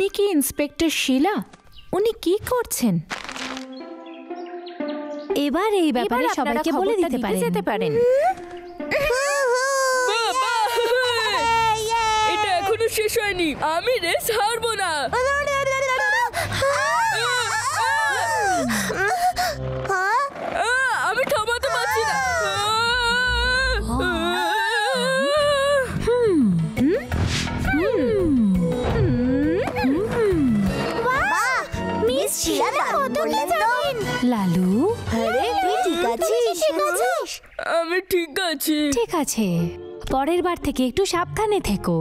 ইনি কি ইন্সপেক্টর শিলা? উনি কি করছেন? এবার এই ব্যাপারে সবাইকে বলে দিতে পারেন। এটা এখনো শেষ হয়নি, আমি রেস হারবো না। আমি থামাতে পারছি না। লালু, তুই ঠিক আছিস? আমি ঠিক আছি। ঠিক আছে, পরের বার থেকে একটু সাবধানে থেকো।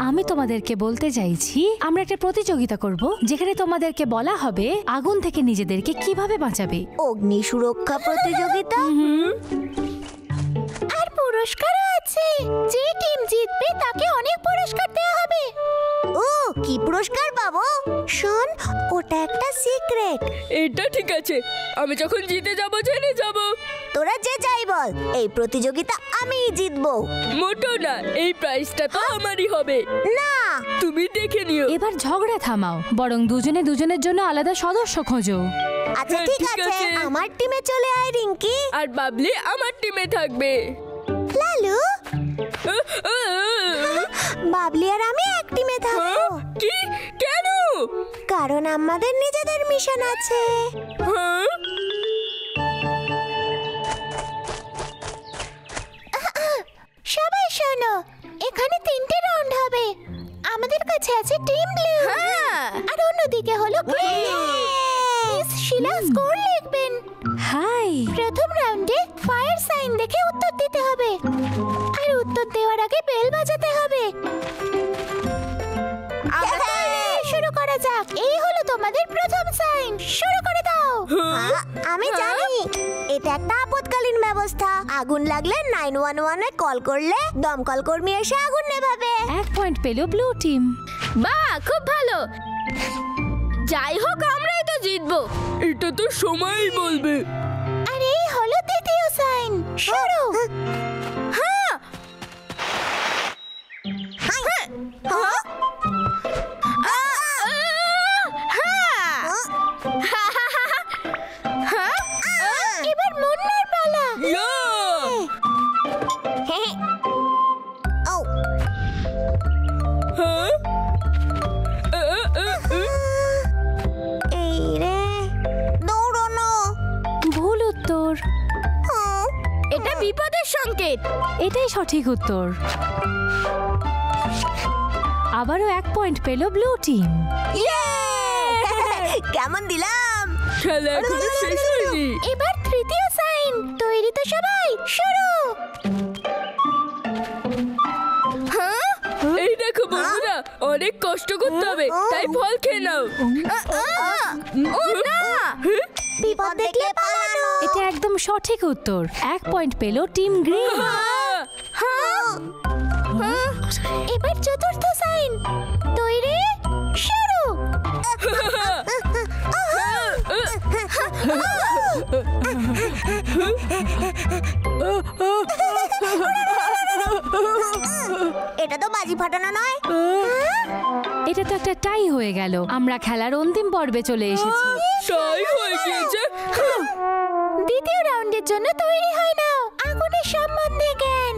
আমি তোমাদেরকে বলতে চাইছি আমরা একটা প্রতিযোগিতা করব যেখানে তোমাদেরকে বলা হবে আগুন থেকে নিজেদেরকে কিভাবে বাঁচাবে। অগ্নি সুরক্ষা প্রতিযোগিতা। আর পুরস্কারও আছে। যে টিম জিতবে তাকে অনেক পুরস্কার দেওয়া হবে। ও, কি পুরস্কার পাবো? শোন, ওটা একটা সিক্রেট। এটা ঠিক আছে, আমি যখন জিতে যাব জেনে যাব। তোরা যে যাই বল, এই প্রতিযোগিতা আমিই জিতবো। মোটো না, এই প্রাইজটা তো আমারই হবে। না, তুমি দেখে নিও। এবার ঝগড়া থামাও, বরং দুজনে দুজনের জন্য আলাদা সদস্য খোঁজো। আচ্ছা ঠিক আছে, আমার টিমে চলে আয় রিঙ্কি। আর বাবলি আমার টিমে থাকবে। লালু, বাবলি আর আমি এক টিমে থাকবো। কি? কেন? কারণ আমাদের নিজেদের মিশন আছে। সবাই শোনো, এখানে 3টে রাউন্ড হবে। আমাদের কাছে আছে টিম ব্লু, আর অন্যদিকে হলো গ্রিন। মিস শিলা স্কোর লিখবেন। হাই, প্রথম রাউন্ডে ফায়ার সাইন দেখে উত্তর দিতে হবে, আর উত্তর দেওয়ার আগে বেল বাজাতে হবে। শুরু করা যাক। এই হলো তোমাদের প্রথম সাইন, শুরু করে দাও। আমি জানি এটা একটা আপৎকালীন ব্যবস্থা। আগুন লাগলে 911 এ কল করলে দমকল কর্মী এসে আগুন নেভাবে। 1 পয়েন্ট পেল ব্লু টিম। বাহ, খুব ভালো। যাই হোক, আমরাই তো জিতবো। এটা তো সময়ই বলবে। আর এই হলো দ্বিতীয় সাইন, শুরু। হ্যাঁ, এবার মুন্নার পালা। এই রে, দৌড়ানো। ভুল উত্তর। এটা বিপদের সংকেত। এটাই সঠিক উত্তর। আবারও 1 পয়েন্ট পেল ব্লু টিম। কেমন দিলাম? খেলা এখনো শেষ হয়নি। এবার তৃতীয় সাইন। তৈরি তো সবাই? শুরু। এই দেখো বন্ধুরা, অনেক কষ্ট করতে হবে, তাই ফল খেয়ে নাও। ও না, বিপদ দেখলে পালানো। এটা একদম সঠিক উত্তর। 1 পয়েন্ট পেল টিম গ্রিন। এবার চতুর্থ সাইন। তৈরি, শুরু। এটা তো বাজি ফাটানো নয়। এটা তো একটা টাই হয়ে গেল। আমরা খেলার অন্তিম পর্বে চলে এসেছি। টাই হয়ে গিয়েছে। দ্বিতীয় রাউন্ডের জন্য তৈরি হয় নাও। আগুনের সম্বন্ধে জ্ঞান।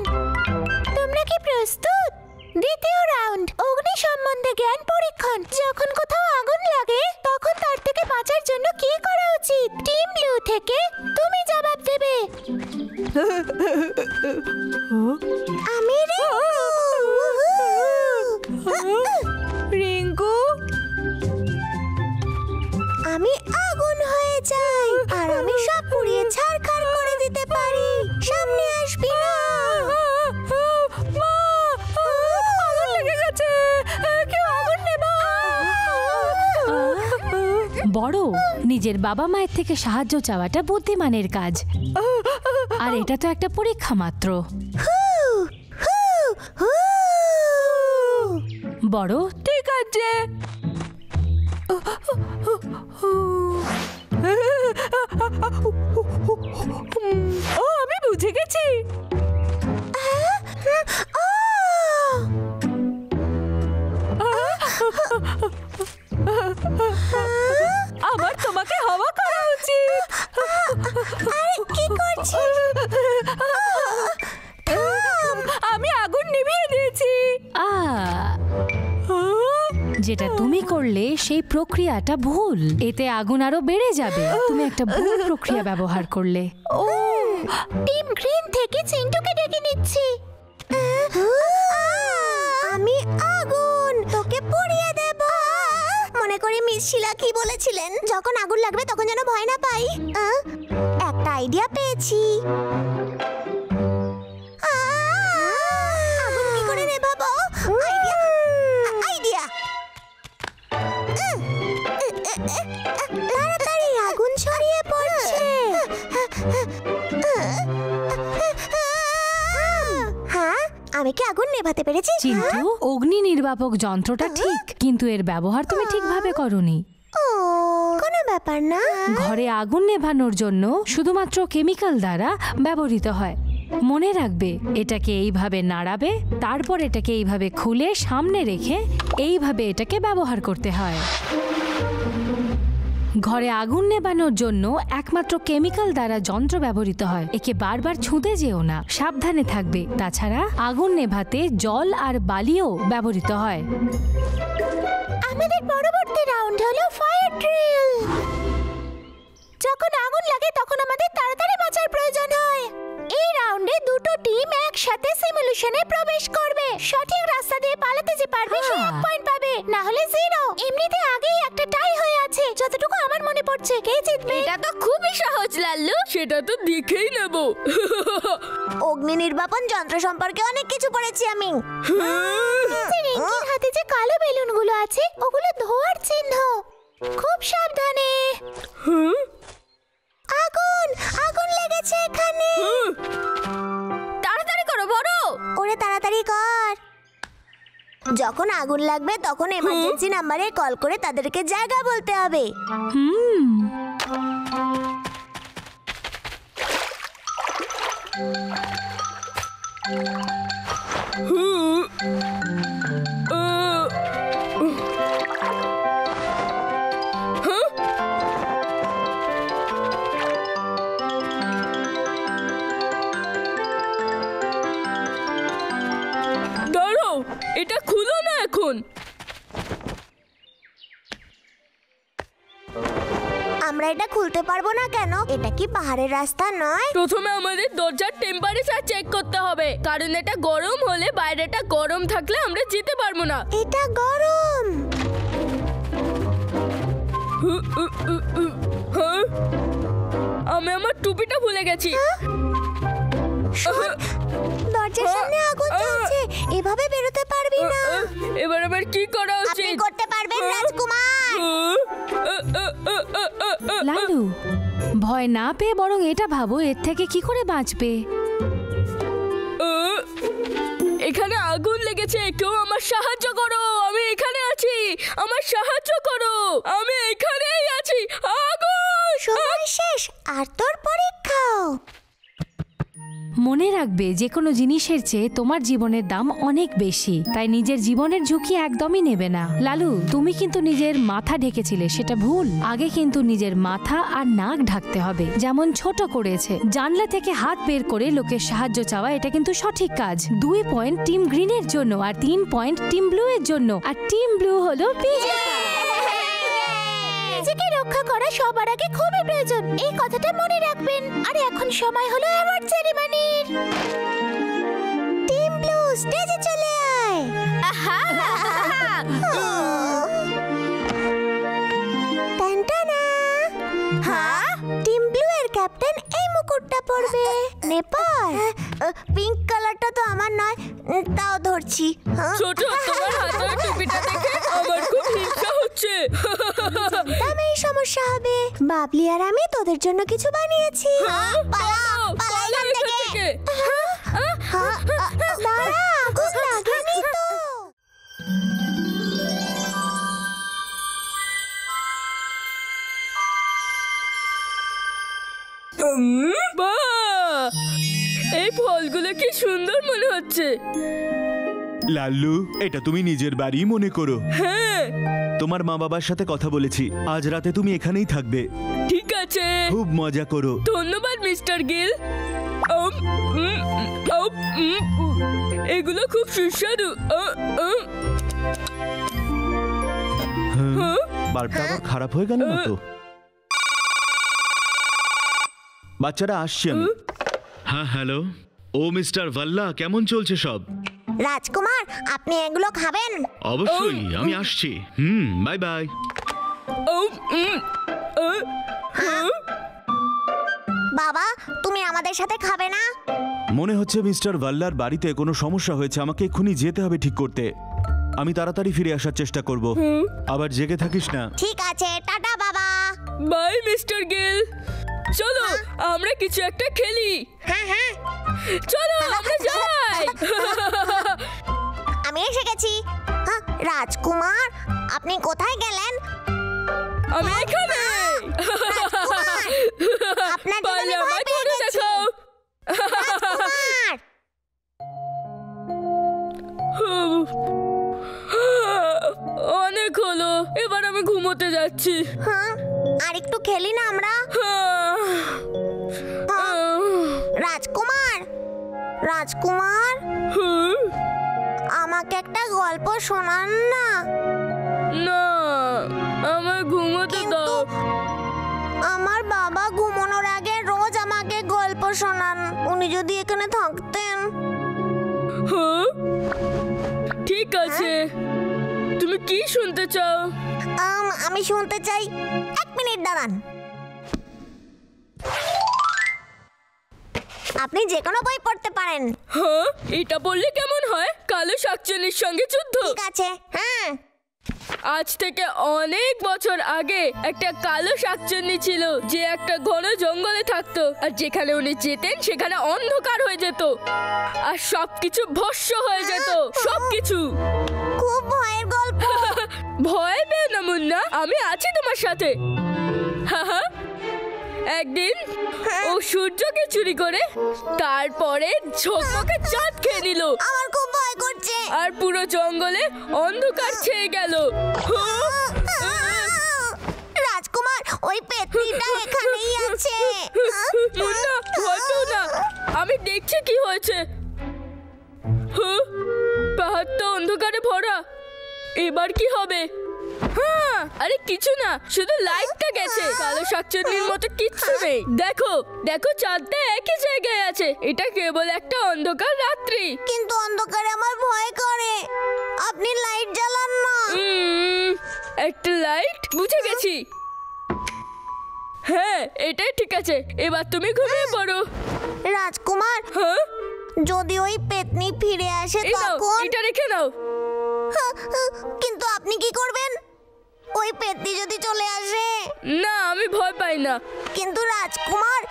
তোমরা কি প্রস্তুত? দ্বিতীয় রাউন্ড, অগ্নি সম্বন্ধে জ্ঞান পরীক্ষণ। যখন কোথাও আগুন লাগে তখন তার থেকে বাঁচার জন্য কি করা উচিত? টিম ব্লু থেকে তুমি জবাব দেবে। আমি রিঙ্কু, আমি আগুন হয়ে যাই, আর আমি সব পুড়িয়ে ছারখার করে দিতে পারি। সামনে আসবি না। আগুন লেগে গেছে, কেউ আগুন নেবা। বড়, নিজের বাবা মায়ের থেকে সাহায্য চাওয়াটা বুদ্ধিমানের কাজ। আর এটা তো একটা পরীক্ষা মাত্র। বড়, ঠিক আছে। ও, আমি বুঝে গেছি। যেটা তুমি করলে সেই প্রক্রিয়াটা ভুল। এতে আগুন আরো বেড়ে যাবে। তুমি একটা ভুল প্রক্রিয়া ব্যবহার করলে। ও টিম গ্রিন থেকে চিন্টুকে ডেকে নিচ্ছি। আমি আগুন তোকে পুড়িয়ে দেব। মনে করে মিস শিলা কি বলেছিলেন, যখন আগুন লাগবে তখন যেন ভয় না পাই। একটা আইডিয়া পেয়েছি। আগুন কি করে নেভাবো? আইডিয়া। তাড়াতাড়ি আগুন ছড়িয়ে পড়ছে। হ্যাঁ, আমি কি আগুন নেভাতে পেরেছি? চিন্টু, অগ্নি নির্বাপক যন্ত্রটা ঠিক, কিন্তু এর ব্যবহার তুমি ঠিকভাবে করোনি। ও কোনো ব্যাপার না। ঘরে আগুন নেভানোর জন্য শুধুমাত্র কেমিক্যাল দ্বারা ব্যবহৃত হয়। মনে রাখবে, এটাকে এইভাবে নাড়াবে, তারপর এটাকে এইভাবে খুলে সামনে রেখে এইভাবে এটাকে ব্যবহার করতে হয়। ঘরে আগুন নেভানোর জন্য একমাত্র কেমিক্যাল দ্বারা যন্ত্র ব্যবহৃত হয়। একে বারবার ছুঁতে যেও না, সাবধানে থাকবে। তাছাড়া আগুন নেভাতে জল আর বালিও ব্যবহৃত হয়। আমাদের পরবর্তী রাউন্ড হলো ফায়ার ড্রিল। যখন আগুন লাগে তখন আমাদের তাড়াতাড়ি বাঁচার প্রয়োজন হয়। এই রাউন্ডে দুটো টিম একসাথে সিমুলেশনে প্রবেশ করবে। সঠিক রাস্তা দিয়ে পালাতে যে পারবে সে 1 পয়েন্ট পাবে, না হলে 0। এমনিতে আগেই একটা টাই হয়ে আছে, যতটুকু আমার মনে পড়ছে। কে জিতবে? এটা তো খুবই সহজ লাল্লু। সেটা তো দেখেই নেব। অগ্নি নির্বাপন যন্ত্র সম্পর্কে অনেক কিছু পড়েছি আমি। রিঙ্কির হাতে যে কালো বেলুনগুলো আছে ওগুলো ধোঁয়ার চিহ্ন। খুব সাবধানে। আগুন আগুন লেগেছে এখানে। তাড়াতাড়ি করো বড়। ওরে তাড়াতাড়ি কর। যখন আগুন লাগবে তখন এমার্জেন্সি নাম্বারে কল করে তাদেরকে জায়গা বলতে হবে। দাঁড়াও, এটা খুলো না এখন। আমরা এটা খুলতে পারবো না কেন? এটা কি পাহাড়ের রাস্তা নয়? প্রথমে আমাদের দরজার টেম্পারেচার চেক করতে হবে, কারণ এটা গরম হলে বাইরেটা গরম থাকলে আমরা যেতে পারবো না। এটা গরম। হ্যাঁ, আমি আমার টুপিটা ভুলে গেছি। দরজার সামনে আগুন জ্বলছে, এভাবে বেরোতে পারবি না। এবার আবার কি করা আপনি উচিত? করতে পারবেন রাজকুমার। লালু, ভয় না পেয়ে বরং এটা ভাবো এর থেকে কি করে বাঁচবে। এখানে আগুন লেগেছে, কেউ আমার সাহায্য করো। আমি এখানে আছি, আমার সাহায্য করো। আমি এখানেই আছি। আগুন! সময় শেষ, আর তোর পরীক্ষাও। মনে রাখবে, যে কোনো জিনিসের চেয়ে তোমার জীবনের দাম অনেক বেশি, তাই নিজের জীবনের ঝুঁকি একদমই নেবে না। লালু, তুমি কিন্তু নিজের মাথা ঢেকেছিলে, সেটা ভুল। আগে কিন্তু নিজের মাথা আর নাক ঢাকতে হবে, যেমন ছোট করেছে। জানলা থেকে হাত বের করে লোকের সাহায্য চাওয়া, এটা কিন্তু সঠিক কাজ। 2 পয়েন্ট টিম গ্রিনের জন্য, আর 3 পয়েন্ট টিম ব্লু এর জন্য। আর টিম ব্লু হলো বিজেতা। নিজেকে রক্ষা করা সবার আগে খুবই প্রয়োজন, এই কথাটা মনে রাখবেন। আর এখন সময় হলো অ্যাওয়ার্ড সেরিমনির। টিম ব্লু, স্টেজে চলে আয়। টানটানা। হ্যাঁ, টিম ব্লু এর ক্যাপ্টেন এই মুকুটটা পরবে। নেপাল, পিঙ্ক কালারটা তো আমার নয়, তাও ধরছি। ছোট, তোমার হাতের টুপিটা দেখে আমার খুব হিংসা হচ্ছে। এই সমস্যা হবে। বাবলি আর আমি তোদের জন্য কিছু বানিয়েছি। পালা, পালা এখান থেকে। দাঁড়া, আগুন লাগেনি তো। বাহ, এই ফলগুলো কি সুন্দর মনে হচ্ছে। লাল্লু, এটা তুমি নিজের বাড়ি মনে করো। হ্যাঁ, তোমার মা বাবার সাথে কথা বলেছি, আজ রাতে তুমি এখানেই থাকবে। ঠিক আছে, খুব মজা করো। ধন্যবাদ মিস্টার গিল। এগুলো খুব সুস্বাদু। বাল্বটা আবার খারাপ হয়ে গেল না তো? বাচ্চারা আসছি আমি। হ্যাঁ হ্যালো, ও মিস্টার ভাল্লা, কেমন চলছে সব? রাজকুমার, আপনি এগুলো খাবেন? অবশ্যই, আমি আসছি। Bye bye. বাবা, তুমি আমাদের সাথে খাবে না? মনে হচ্ছে মিস্টার ভাল্লার বাড়িতে কোনো সমস্যা হয়েছে, আমাকে এক্ষুনি যেতে হবে ঠিক করতে। আমি তাড়াতাড়ি ফিরে আসার চেষ্টা করব। আবার জেগে থাকিস না। ঠিক আছে, টাটা বাবা। বাই মিস্টার গেল। চলো আমরা কিছু একটা খেলি। হ্যাঁ হ্যাঁ, চলো আমরা যাই। আমি এসে গেছি। হ্যাঁ, রাজকুমার, আপনি কোথায় গেলেন? আমি এখানে। আপনার জন্য পারলে আমি ভয় আমায় পেয়ে ধরে গেছি। দেখো। রাজকুমার! অনেক হলো, এবার আমি ঘুমোতে যাচ্ছি। হ্যাঁ, আর একটু খেলি না আমরা? রাজকুমার, রাজকুমার, আমাকে একটা গল্প শোনান না। না, আমায় ঘুমোতে দাও। আমার বাবা ঘুমানোর আগে রোজ আমাকে গল্প শোনান। উনি যদি এখানে থাকতেন। ঠিক আছে, তুমি কি শুনতে চাও? আমি শুনতে চাই। 1 মিনিট দাঁড়ান। আপনি যে কোনো বই পড়তে পারেন। হ্যাঁ, এটা বললে কেমন হয়? কালো শাকচুন্নির সঙ্গে যুদ্ধ। ঠিক আছে, হ্যাঁ। আজ থেকে অনেক বছর আগে একটা কালো শাকচুন্নি ছিল, যে একটা ঘন জঙ্গলে থাকতো। আর যেখানে উনি যেতেন সেখানে অন্ধকার হয়ে যেত, আর সবকিছু ভস্ম হয়ে যেত। সবকিছু। খুব ভয়ের গল্প। ভয় পেও না মুন্না, আমি আছি তোমার সাথে। একদিন ও সূর্যকে চুরি করে তারপরে ঝকমকে চাঁদ খেয়ে নিল, আমার খুব ভয় করছে। আর পুরো জঙ্গলে অন্ধকার ছেয়ে গেল। রাজকুমার, ওই পেতনিটা এখানেই আছে। মুন্না, ভয় পেও না, আমি দেখছি কি হয়েছে। পাহাড়টা অন্ধকারে ভরা, এবার কি হবে? হ্যাঁ, আরে কিছু না, শুধু লাইটটা গেছে। কালো শাকচুন্নির মতো কিচ্ছু নেই। দেখো দেখো, চাঁদটা একই জায়গায় আছে। এটা কেবল একটা অন্ধকার রাত্রি। কিন্তু অন্ধকারে আমার ভয় করে। আপনি লাইট জ্বালান না। একটা লাইট? বুঝে গেছি। হ্যাঁ, এটাই ঠিক আছে। এবার তুমি ঘুমিয়ে পড়ো। রাজকুমার, হ্যাঁ, যদি ওই পেতনি ফিরে আসে এই নাও, তখন? এটা রেখে নাও। কিন্তু আপনি কি করবেন ওই পেতনি যদি চলে আসে? না, আমি ভয় পাই না। কিন্তু রাজকুমার,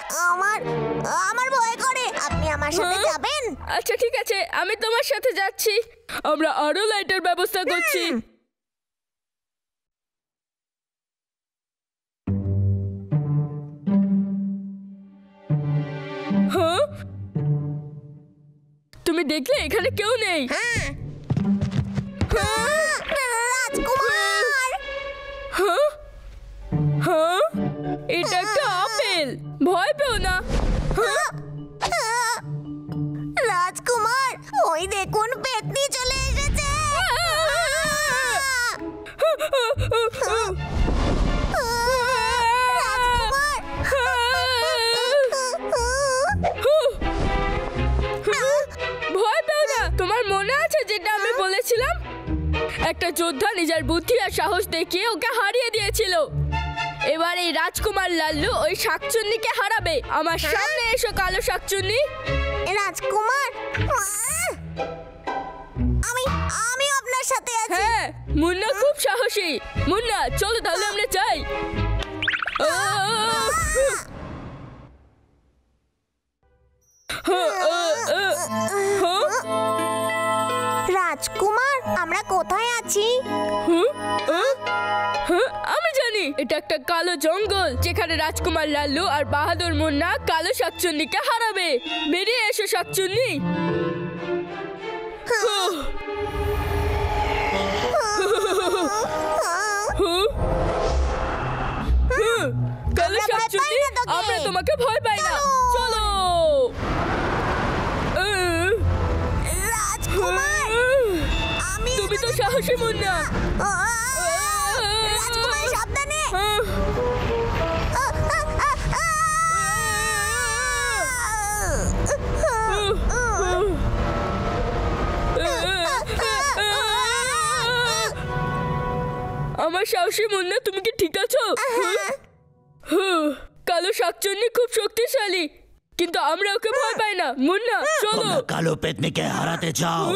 আমার ভয় করে। আপনি আমার সাথে যাবেন? আচ্ছা ঠিক আছে, আমি তোমার সাথে যাচ্ছি। আমরা আরো লাইটের ব্যবস্থা করছি। হ্যাঁ, তুমি দেখলে এখানে কেউ নেই। হ্যাঁ। রাজকুমার! হ্যাঁ, হ্যাঁ, এটা একটা আপেল। ভয় পেও না। রাজকুমার, ওই দেখুন পেতনি চলে এসেছে। ভয় পেও না। তোমার মনে আছে যেটা আমি বলেছিলাম? একটা যোদ্ধা নিজের বুদ্ধি আর সাহস দেখিয়ে ওকে হারিয়ে দিয়েছিল। এবার এই রাজকুমার লাল্লু ওই শাকচুন্নিকে হারাবে। আমার সামনে এসো কালো শাকচুন্নি। রাজকুমার, আমি আপনার সাথে আছি। হ্যাঁ, মুন্না খুব সাহসী। মুন্না, চলো তাহলে আমরা যাই। রাজকুমার, আমরা কোথায় আছি? আমি জানি, এটা একটা কালো জঙ্গল, যেখানে রাজকুমার লাল্লু আর বাহাদুর মুন্না কালো শাকচুন্নিকে হারাবে। বেরিয়ে এসো শাকচুন্নি। কালো শাকচুন্নি, আমরা তোমাকে ভয় পাই না। চলো। রাজকুমার, তুমি তো সাহসী মুন্না। রাজকুমার আমার সাহসী মুন্না, তুমি কি ঠিক আছো? কালো শাকচুন্নি খুব শক্তিশালী, কিন্তু আমরা ওকে ভয় পাই না। মুন্না চলো। কালো পেতনিকে হারাতে চাও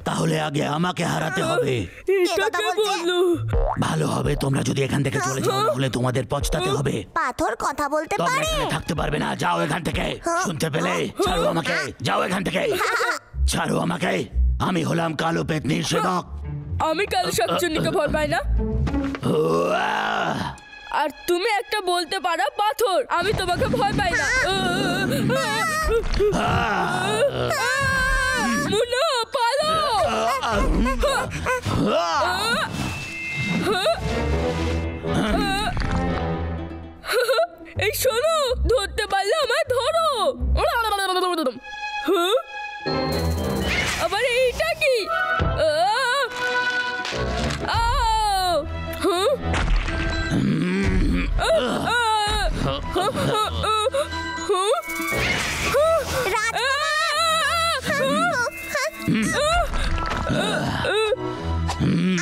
তাহলে আগে আমাকে হারাতে হবে। এটাকে বললো ভালো হবে তোমরা যদি এখান থেকে চলে যাও, তাহলে তোমাদের পছতাতে হবে। পাথর কথা বলতে তোমরা পারে? এখানে থাকতে পারবে না, যাও এখান থেকে। শুনতে পেলে? ছাড়ো আমাকে, যাও এখান থেকে, ছাড়ো আমাকে। আমি হলাম কালো পেতনির সেবক। আমি কালো শাকচুন্নিকে ভয় পাই না। আর তুমি একটা বলতে পারো পাথর, আমি তোমাকে ভয় পাই না। মুন্না পালো। এই শোনো, ধরতে পারলে আমায় ধরো। আবার এইটা কি?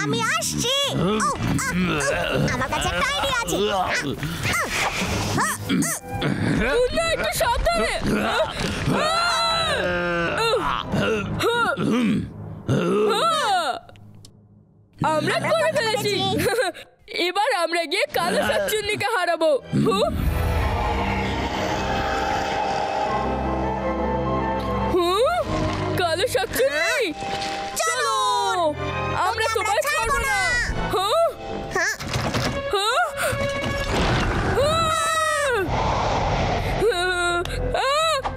আমি আসছি। আমার কাছে একটা আইডিয়া আছে। একটু সাবধানে। আমরা করে ফেলেছি। এবার আমরা গিয়ে কালো শাকচুন্নিকে হারাবো। কালো শাকচুন্নি চলো, আমরা তোমায় ছাড়বো না।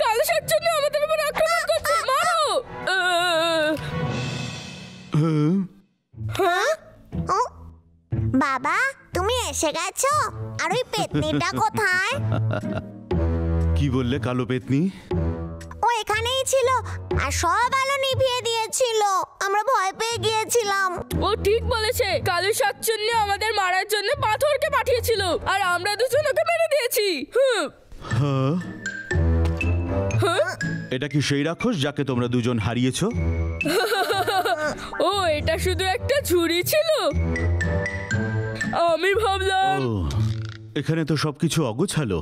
কালো শাকচুন্নি আমাদের উপর আক্রমণ করছে, মারো। বাবা, তুমি এসে গেছো? আর ওই পেতনিটা কোথায়? কি বললে? কালো পেতনি? ও এখানেই ছিল আর সব আলো নিভিয়ে দিয়েছিল। আমরা ভয় পেয়ে গিয়েছিলাম। ও ঠিক বলেছে, কালো শাকচুন্নি আমাদের মারার জন্য পাথরকে পাঠিয়েছিল, আর আমরা দুজন ওকে মেরে দিয়েছি। হ্যাঁ, এটা কি সেই রাক্ষস যাকে তোমরা দুজন হারিয়েছো? ও এটা শুধু একটা ঝুড়ি ছিল। আমি ভাবলাম ও, এখানে তো সবকিছু অগোছালো।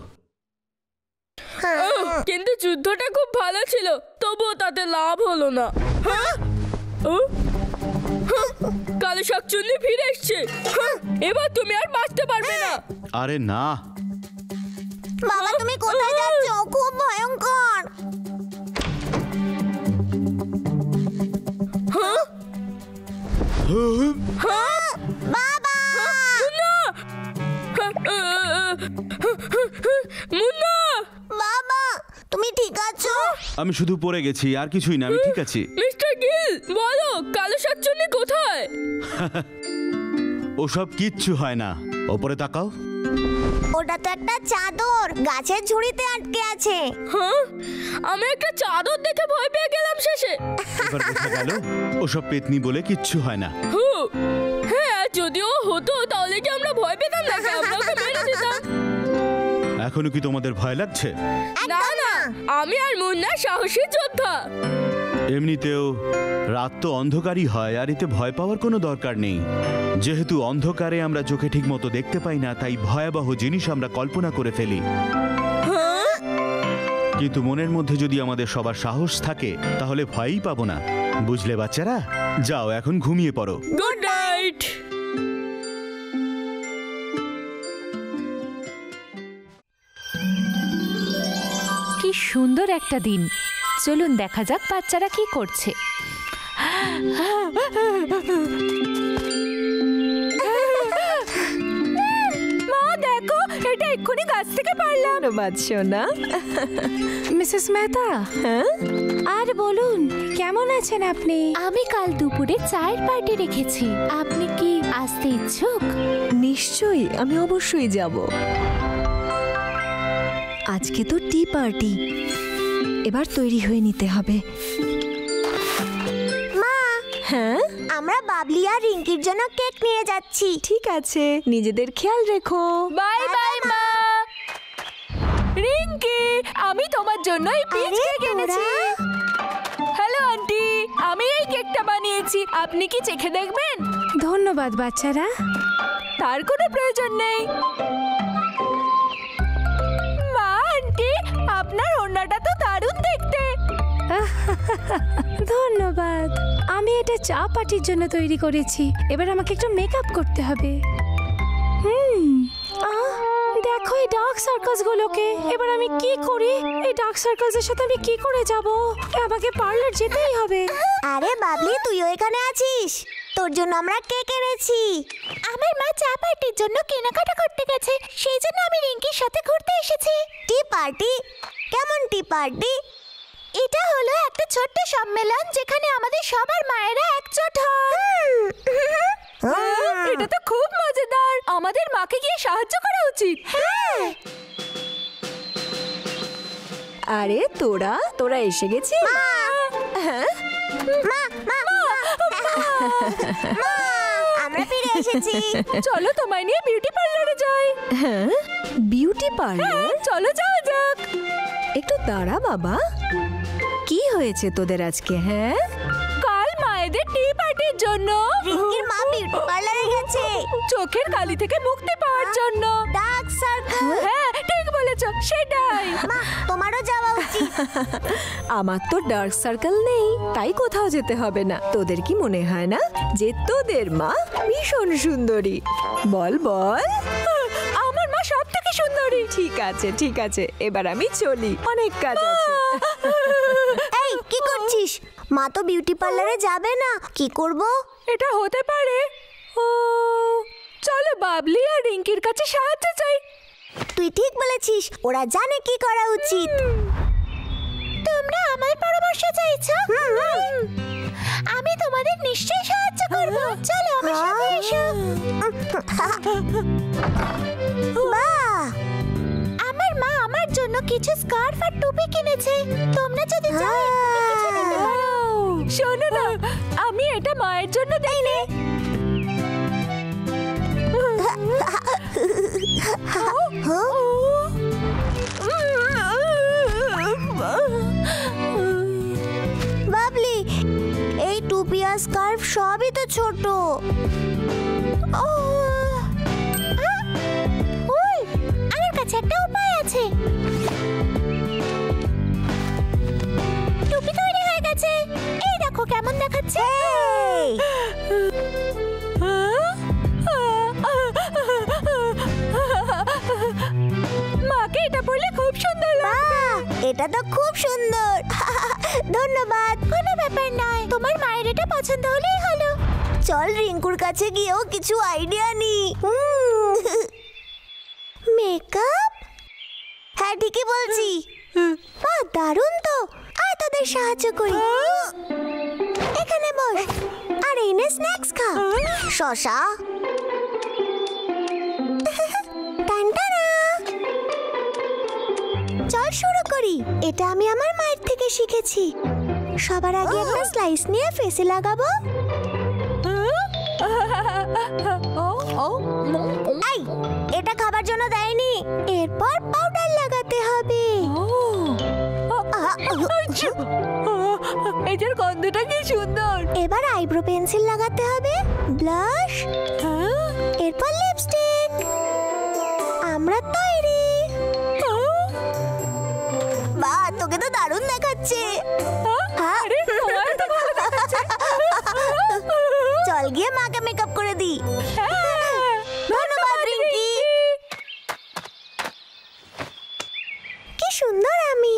কিন্তু যুদ্ধটা খুব ভালো ছিল, তবুও তাতে লাভ হলো না। কালো শাকচুন্নি ফিরে এসছে। এবার তুমি আর বাঁচতে পারবে না। আরে না, বাবা তুমি কোথায় যাচ্ছো? খুব ভয়ঙ্কর। বাবা! মুন্না! বাবা তুমি ঠিক আছো? আমি শুধু পড়ে গেছি, আর কিছুই না, আমি ঠিক আছি। মিস্টার গিল, বলো কালো শাকচুন্নি কোথায়? ওসব কিচ্ছু হয় না, ওপরে তাকাও। ওটা তো একটা চাদর, গাছের ঝুড়িতে আটকে আছে। আমি একটা চাদর দেখে ভয় পেয়ে গেলাম শেষে। এবার বোঝা গেল ওসব পেতনি বলে কিচ্ছু হয় না। হ্যাঁ, যদিও হতো তাহলে কি আমরা ভয় পেতাম না? আমরা ওকে মেরে দিতাম। এখনো কি তোমাদের ভয় লাগছে? না না, আমি আর মুন্না সাহসী যোদ্ধা। এমনিতেও রাত তো অন্ধকারই হয়, আর এতে ভয় পাওয়ার কোনো দরকার নেই। যেহেতু অন্ধকারে আমরা চোখে ঠিক মতো দেখতে পাই না, তাই ভয়াবহ জিনিস আমরা কল্পনা করে ফেলি। কিন্তু মনের মধ্যে যদি আমাদের সবার সাহস থাকে, তাহলে ভয়ই পাবো না। বুঝলে বাচ্চারা? যাও এখন ঘুমিয়ে পড়ো। Good night. কি সুন্দর একটা দিন। চলুন দেখা যাক বাচ্চারা কি করছে। মা দেখো, এটা এক্ষুনি গাছ থেকে পারলাম। বাচ্চা না মিসেস মেহতা, হ্যাঁ, আর বলুন কেমন আছেন আপনি? আমি কাল দুপুরে চায়ের পার্টি রেখেছি। আপনি কি আসতে ইচ্ছুক? নিশ্চয়ই, আমি অবশ্যই যাব। আজকে তো টি পার্টি, এবার তৈরি হয়ে নিতে হবে। মা, হ্যাঁ আমরা বাবলি আর রিঙ্কির জন্য কেক নিয়ে যাচ্ছি। ঠিক আছে, নিজেদের খেয়াল রেখো। বাই বাই মা। রিঙ্কি, আমি তোমার জন্য এই পিচ কেক এনেছি। হ্যালো আন্টি, আমি এই কেকটা বানিয়েছি, আপনি কি চেখে দেখবেন? ধন্যবাদ বাচ্চারা। তার কোনো প্রয়োজন নেই। মা, আন্টি, আপনার ওড়নাটা তো দারুণ দেখতে। ধন্যবাদ। আমি এটা চা পার্টির জন্য তৈরি করেছি। এবার আমাকে একটু মেকআপ করতে হবে। দেখো এই ডার্ক সার্কাস গুলোকে। এবার আমি কি করি? এই ডার্ক সার্কাসের সাথে আমি কি করে যাব? আমাকে পার্লার যেতেই হবে। আরে বাবলি, তুইও এখানে আছিস? তোর জন্য আমরা কেক এনেছি। আমার মা চা পার্টির জন্য কেনাকাটা করতে গেছে, সেই জন্য আমি রিঙ্কির সাথে ঘুরতে এসেছি। Tea party? কেমন টি পার্টি? এটা হলো একটা ছোট্ট সম্মেলন যেখানে আমাদের সবার মায়েরা একজোট হন। এটা তো খুব মজাদার। আমাদের মাকে গিয়ে সাহায্য করা উচিত। হ্যাঁ। আরে তোরা এসে গেছিস? আমরা ফিরে এসেছি। চলো তোমায় নিয়ে বিউটি পার্লারে যাই। হ্যাঁ, বিউটি পার্লার? চলো যাওয়া যাক। একটু দাঁড়া বাবা, কি হয়েছে তোদের আজকে? হ্যাঁ, কাল মায়েদের টি পার্টির জন্য রিঙ্কির মা বিউটি পার্লারে গেছে চোখের কালি থেকে মুক্তি পাওয়ার জন্য। Dark circle. হ্যাঁ, ঠিক বলেছো, সেটাই। মা, তোমারও যাওয়া উচিত। আমার তো ডার্ক সার্কেল নেই, তাই কোথাও যেতে হবে না। তোদের কি মনে হয় না যে তোদের মা ভীষণ সুন্দরী? বল বল। আমার মা সব থেকে সুন্দরী। ঠিক আছে, এবার আমি চলি, অনেক কাজ আছে। এই, কি করছিস? মা তো বিউটি পার্লারে যাবে না, কি করব? এটা হতে পারে। ও, চলো বাবলি আর রিঙ্কির কাছে সাহায্য চাই। তুই ঠিক বলেছিস, ওরা জানে কি করা উচিত। তোমরা আমার পরামর্শ চাইছো? আমি তোমাদের নিশ্চয়ই সাহায্য করব। চলো আমার সাথে এসো। বাহ, আমার মা আমার জন্য কিছু স্কার্ফ আর টুপি কিনেছে। তোমরা যদি চাও কিছু নিতে পারো। শোনো না, আমি এটা মায়ের জন্য দেইনি। বাবলি, এই টুপি আর স্কার্ফ সবই তো ছোট। আমার কাছে একটা উপায় আছে। টুপি তৈরি হয়ে গেছে, এই দেখো কেমন দেখাচ্ছে। মাকে এটা পরলে খুব সুন্দর লাগবে। এটা তো খুব সুন্দর। ধন্যবাদ। কোনো ব্যাপার নয়, তোমার মায়ের এটা পছন্দ হলেই হলো। চল রিঙ্কুর কাছে গিয়েও কিছু আইডিয়া নি। মেকআপ? হ্যাঁ, ঠিকই বলছি। বাহ, দারুণ তো। আয় তোদের সাহায্য করি। এখানে বস আর এই নে স্ন্যাক্স খা। শশা। টানটানা। চল শুরু করি। এটা আমি আমার মায়ের থেকে শিখেছি। সবার আগে একটা স্লাইস নিয়ে ফেসে লাগাবো। এই, এটা খাবার জন্য দেয়নি। এরপর পাউডার লাগাতে হবে। এটার গন্ধটা কি সুন্দর। এবার আইব্রো পেন্সিল লাগাতে হবে, ব্লাশ, এরপর লিপস্টিক। আমরা তৈরি। বাহ, তোকে তো দারুণ দেখাচ্ছে। চল গিয়ে মাকে মেকআপ করে দি। ধন্যবাদ রিঙ্কি। কি সুন্দর আমি।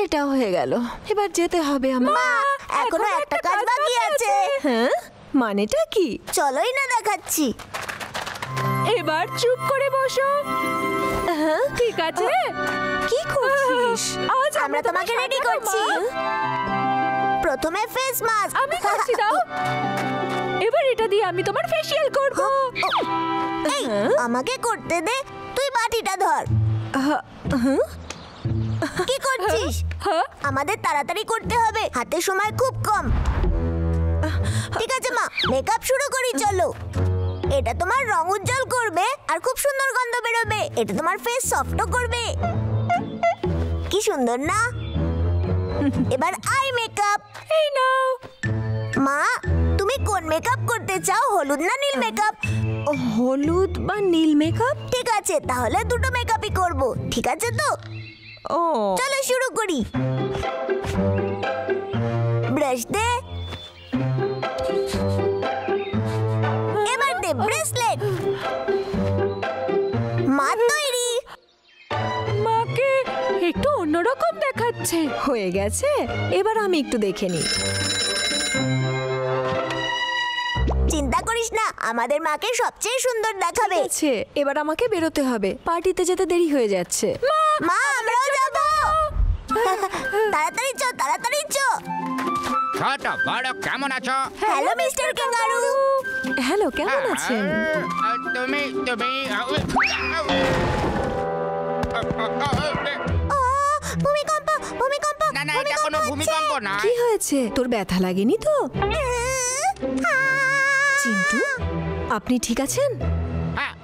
এটা হয়ে গেল, এবার যেতে হবে আমার। মা, এখনো একটা কাজ বাকি আছে। হ্যাঁ, মানেটা কি? চলোই না দেখাচ্ছি। এবার চুপ করে বসো। ঠিক আছে? কি করছিস? আজ আমরা তোমাকে রেডি করছি। প্রথমে ফেস মাস্ক। আমি করছি, দাও। এবার এটা দিয়ে আমি তোমার ফেসিয়াল করব। এই, আমাকে করতে দে। তুই বাটিটা ধর। কি করছিস? আমাদের তাড়াতাড়ি করতে হবে, হাতে সময় খুব কম। ঠিক আছে মা, মেকআপ শুরু করি, চলো। এটা তোমার রং উজ্জ্বল করবে আর খুব সুন্দর গন্ধ বেরোবে। এটা তোমার ফেস সফটও করবে। কি সুন্দর না? এবার আই মেকআপ। এই নাও। মা, তুমি কোন মেকআপ করতে চাও, হলুদ না নীল মেকআপ? হলুদ বা নীল মেকআপ? ঠিক আছে, তাহলে দুটো মেকআপই করব। ঠিক আছে তো? ও চলো শুরু করি। ব্রাশ দে, এবার দে ব্রেসলেট। মা তৈরি। মাকে একটু অন্যরকম দেখাচ্ছে। হয়ে গেছে, এবার আমি একটু দেখে নিই। চিন্তা করিস না, আমাদের মাকে সবচেয়ে সুন্দর দেখাবে। আছে, এবার আমাকে বেরোতে হবে, পার্টিতে যেতে দেরি হয়ে যাচ্ছে। মা, আমরাও যাব। তাড়াতাড়ি চো, তাড়াতাড়ি চো। ছোট বড় কেমন আছো? Hello mister kangaroo. হ্যালো, কেমন আছেন? তুমি ও, ভূমিকম্প, ভূমিকম্প। না না, এটা কোনো ভূমিকম্প না। কি হয়েছে? তোর ব্যথা লাগেনি তো? চিন্টু, আপনি ঠিক আছেন? হ্যাঁ,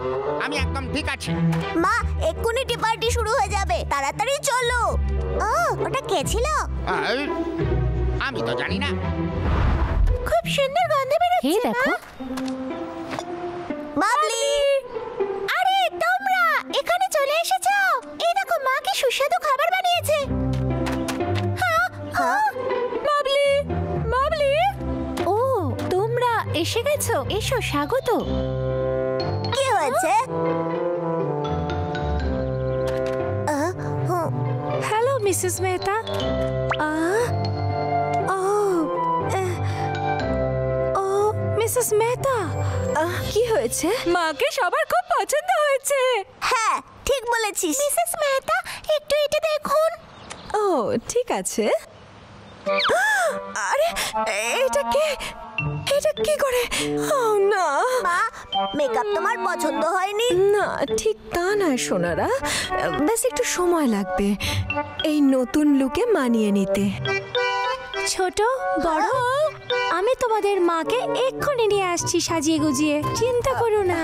আমি একদম ঠিক আছি। মা, এক্ষুনি টি পার্টি শুরু হয়ে যাবে, তাড়াতাড়ি চলো। ও, ওটা কে ছিল? আমি তো জানি না। খুব সুন্দর গন্ধ বেরোচ্ছে। হে দেখো, বাবলি। আরে তোমরা এখানে চলে এসেছো। এই দেখো, মা কি সুস্বাদু খাবার বানিয়েছে। বাবলি, বাবলি। ও, তোমরা এসে গেছো, এসো, স্বাগত। কি হয়েছে? Hello Mrs Mehta. Mrs Mehta, কি হয়েছে? মাকে সবার খুব পছন্দ হয়েছে। হ্যাঁ, ঠিক বলেছিস। মিসেস মেহতা, একটু এটা দেখুন। ও ঠিক আছে। আরে এটা কে? এটা কি করে? ও না মা, মেকআপ তোমার পছন্দ হয়নি? না, ঠিক তা নয় সোনারা, ব্যাস একটু সময় লাগবে এই নতুন লুকে মানিয়ে নিতে। ছোট বড়, আমি তোমাদের মাকে এক্ষুনি নিয়ে আসছি সাজিয়ে গুজিয়ে, চিন্তা করো না,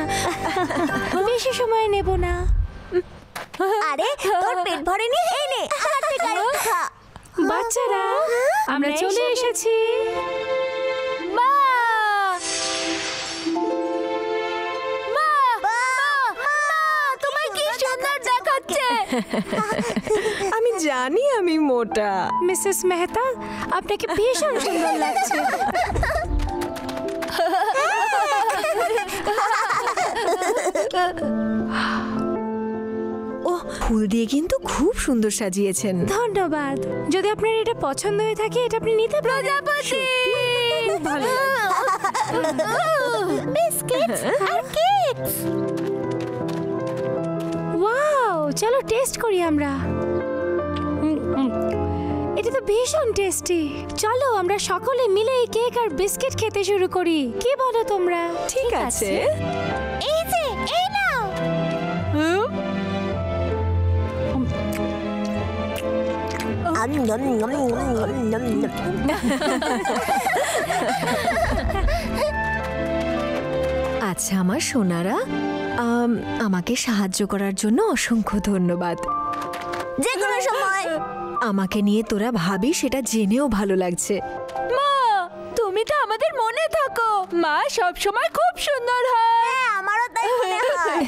বেশি সময় নেব না। আরে তোর পেট ভরেনি? এই নে, আমার থেকে আরেকটু খা। বাচ্চারা, আমরা চলে এসেছি। মা, মা, মা, তোমায় কি সুন্দর দেখাচ্ছে। আমি জানি আমি মোটা। মিসেস মেহতা, আপনাকে ভীষণ সুন্দর লাগছে। ও ফুল দিয়ে কিন্তু খুব সুন্দর সাজিয়েছেন। ধন্যবাদ। যদি আপনার এটা পছন্দ হয়ে থাকে, এটা আপনি নিতে পারেন। প্রজাপতি, খুব ভালো বিস্কিটস আর কেকস। ওয়াও, চলো টেস্ট করি আমরা। এটা তো ভীষণ টেস্টি। চলো আমরা সকলে মিলে এই কেক আর বিস্কিট খেতে শুরু করি। কি বলো তোমরা? ঠিক আছে। এই যে, এই নাও। আচ্ছা আমার সোনারা, আমাকে সাহায্য করার জন্য অসংখ্য ধন্যবাদ। যে কোনো সময়। আমাকে নিয়ে তোরা ভাবি সেটা জেনেও ভালো লাগছে। মা, তুমি তো আমাদের মনে থাকো। মা সব সময় খুব সুন্দর হয়। হ্যাঁ, আমারও তাই মনে হয়।